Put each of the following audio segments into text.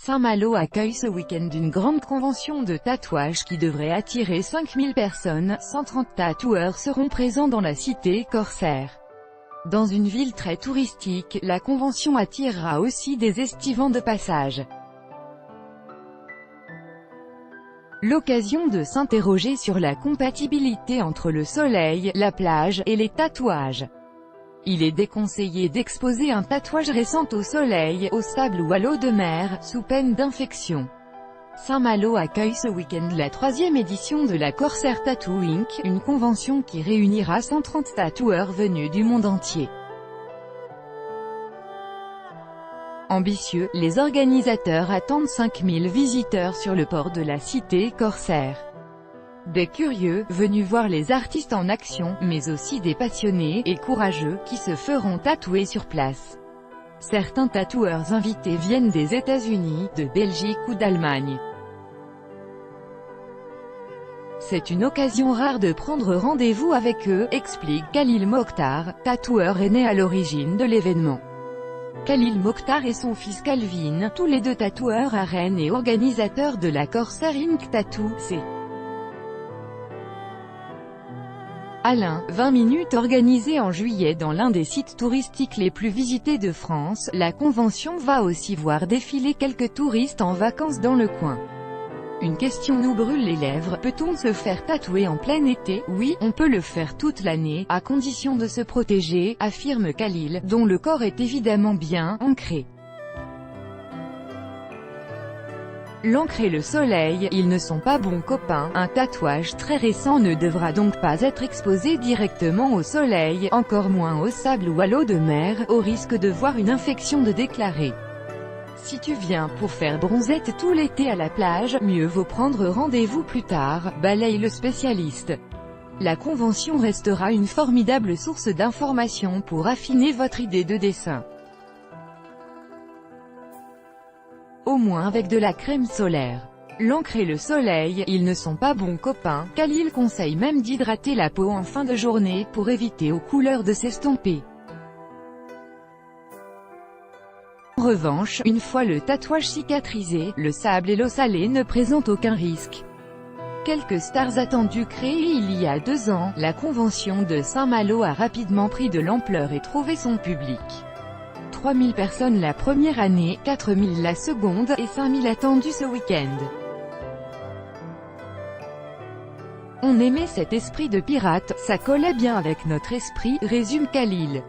Saint-Malo accueille ce week-end une grande convention de tatouage qui devrait attirer 5000 personnes. 130 tatoueurs seront présents dans la cité corsaire. Dans une ville très touristique, la convention attirera aussi des estivants de passage. L'occasion de s'interroger sur la compatibilité entre le soleil, la plage, et les tatouages. Il est déconseillé d'exposer un tatouage récent au soleil, au sable ou à l'eau de mer, sous peine d'infection. Saint-Malo accueille ce week-end la 3e édition de la Corsair Tattoo Inc., une convention qui réunira 130 tatoueurs venus du monde entier. Ambitieux, les organisateurs attendent 5000 visiteurs sur le port de la cité corsaire. Des curieux, venus voir les artistes en action, mais aussi des passionnés et courageux, qui se feront tatouer sur place. Certains tatoueurs invités viennent des États-Unis, de Belgique ou d'Allemagne. C'est une occasion rare de prendre rendez-vous avec eux, explique Khalil Mokhtar, tatoueur né à l'origine de l'événement. Khalil Mokhtar et son fils Calvin, tous les deux tatoueurs à Rennes et organisateurs de la Corsair Inc. Tattoo, c'est Alain, 20 minutes organisée en juillet dans l'un des sites touristiques les plus visités de France. La convention va aussi voir défiler quelques touristes en vacances dans le coin. Une question nous brûle les lèvres, peut-on se faire tatouer en plein été? Oui, on peut le faire toute l'année, à condition de se protéger, affirme Khalil, dont le corps est évidemment bien ancré. L'encre et le soleil, ils ne sont pas bons copains. Un tatouage très récent ne devra donc pas être exposé directement au soleil, encore moins au sable ou à l'eau de mer, au risque de voir une infection de déclarer. Si tu viens pour faire bronzette tout l'été à la plage, mieux vaut prendre rendez-vous plus tard, balaye le spécialiste. La convention restera une formidable source d'information pour affiner votre idée de dessin. Au moins avec de la crème solaire. L'encre et le soleil, ils ne sont pas bons copains. Khalil conseille même d'hydrater la peau en fin de journée, pour éviter aux couleurs de s'estomper. En revanche, une fois le tatouage cicatrisé, le sable et l'eau salée ne présentent aucun risque. Quelques stars attendues créées il y a 2 ans, la convention de Saint-Malo a rapidement pris de l'ampleur et trouvé son public. 3000 personnes la première année, 4000 la seconde, et 5000 attendus ce week-end. On aimait cet esprit de pirate, ça collait bien avec notre esprit, résume Khalil.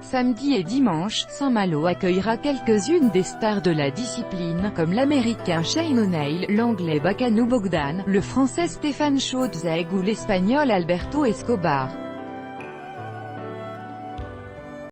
Samedi et dimanche, Saint-Malo accueillera quelques-unes des stars de la discipline, comme l'américain Shane O'Neill, l'anglais Bacano Bogdan, le français Stéphane Chaudzeg ou l'espagnol Alberto Escobar.